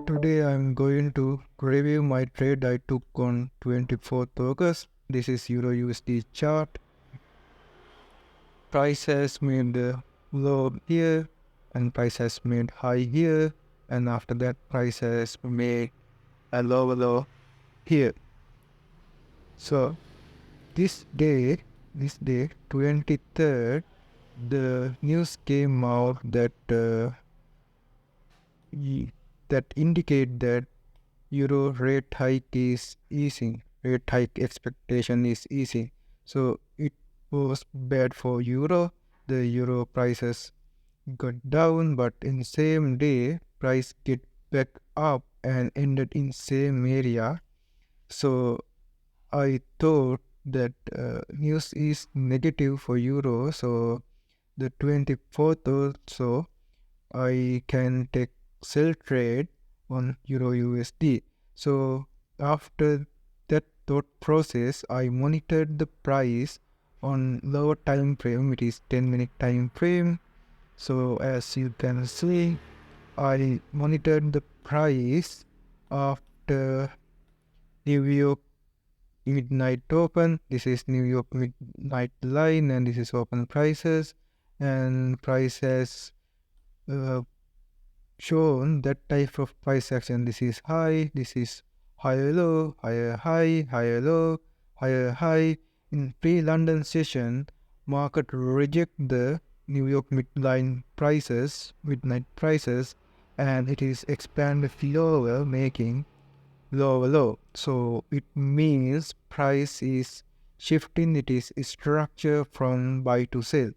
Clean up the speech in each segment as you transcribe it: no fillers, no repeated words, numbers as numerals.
Today I'm going to review my trade I took on 24th August. This is EURUSD chart. Price has made a low here and price has made high here, and after that price has made a low here. So this day 23rd, the news came out that indicate that euro rate hike is easing. Rate hike expectation is easing. So it was bad for euro. The euro prices got down, but in same day price get back up and ended in same area. So I thought that news is negative for euro. So the 24th also I can take sell trade on euro USD. So after that thought process, I monitored the price on lower time frame, it is 10-minute time frame. So as you can see, I monitored the price after New York midnight open. This is New York midnight line, and this is open prices, and price has shown that type of price action. This is high, this is higher low, higher high, higher low, higher high. In pre-London session, market reject the New York midnight prices, and it is expanded lower, making lower low. So it means price is shifting, it is structure from buy to sell.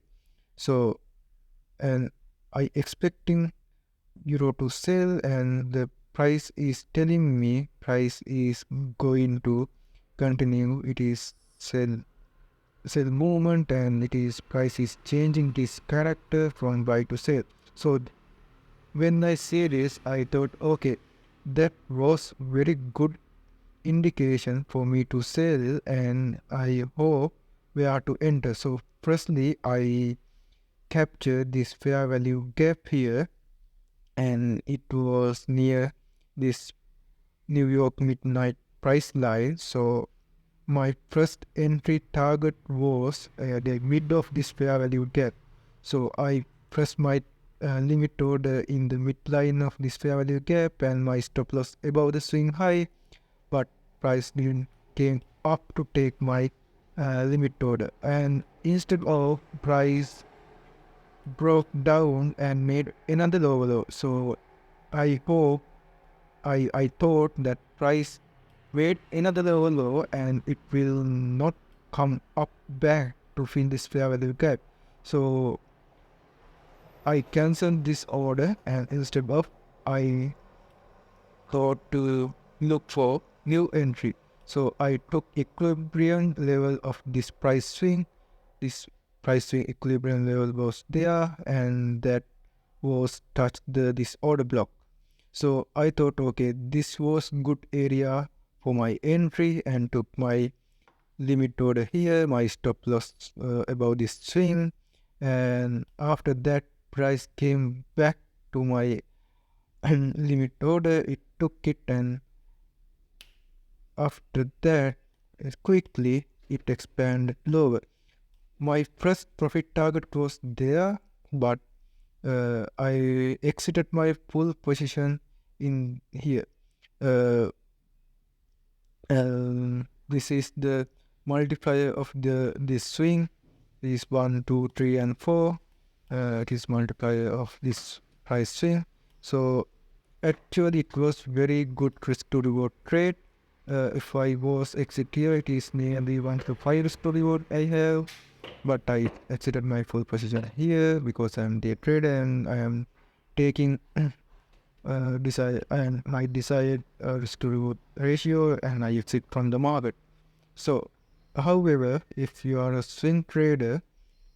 So, and I expecting euro to sell, and the price is telling me price is going to continue. It is sell movement, and it is price is changing this character from buy to sell. So when I say this, I thought, okay, that was very good indication for me to sell, and I hope where to enter. So firstly, I captured this fair value gap here, and it was near this New York midnight price line. So my first entry target was the mid of this fair value gap. So I pressed my limit order in the midline of this fair value gap, and my stop loss above the swing high, but price didn't came up to take my limit order, and instead of price broke down and made another lower low. So I hope I thought that price made another lower low and it will not come up back to fill this fair value gap. So I cancelled this order, and instead of I thought to look for new entry. So I took equilibrium level of this price swing. This price swing equilibrium level was there, and that was touched this order block. So I thought, okay, this was good area for my entry, and took my limit order here, my stop loss above this swing, and after that price came back to my limit order. It took it, and after that quickly it expanded lower. My first profit target was there, but I exited my full position in here. This is the multiplier of this swing. This 1, 2, 3, and 4. It is multiplier of this price swing. So actually it was very good risk to reward trade. If I was exit here, it is nearly 1 to 5 risk to reward I have, but I exited my full position here because I am day trader and I am taking my desired risk to reward ratio, and I exit from the market. So however, if you are a swing trader,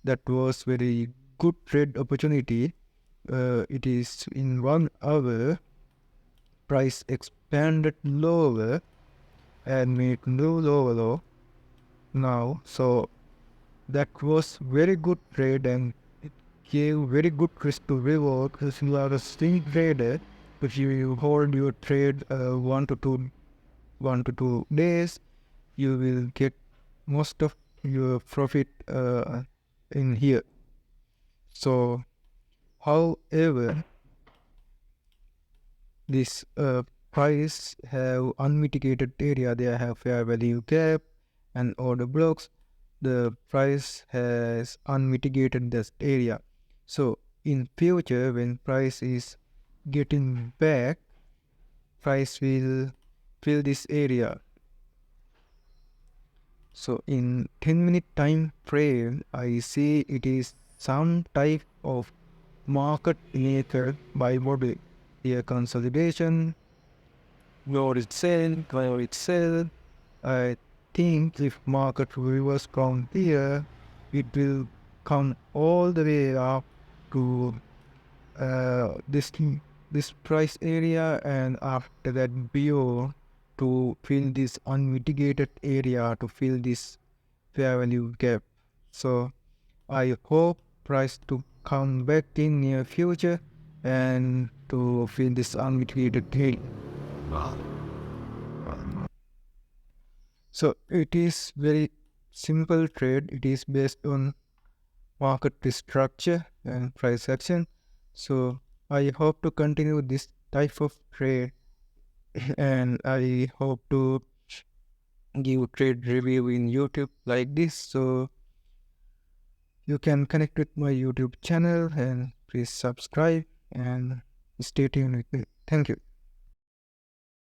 that was very good trade opportunity. It is in 1 hour price expanded lower and made new lower low now. So that was very good trade, and it gave very good risk to reward. If you are a swing trader, If you hold your trade 1 to 2 days, you will get most of your profit in here. So however, this price have unmitigated area. They have fair value gap and order blocks. The price has unmitigated this area. So in future, when price is getting back, price will fill this area. So in 10-minute time frame, I see it is some type of market maker by model. Here consolidation, lower it sell. I think if market reverse from here, it will come all the way up to this price area, and after that below to fill this unmitigated area, to fill this fair value gap. So I hope price to come back in near future and to fill this unmitigated area. So it is very simple trade. It is based on market structure and price action. So I hope to continue this type of trade and I hope to give trade review in YouTube like this. So you can connect with my YouTube channel and please subscribe and stay tuned with me. Thank you.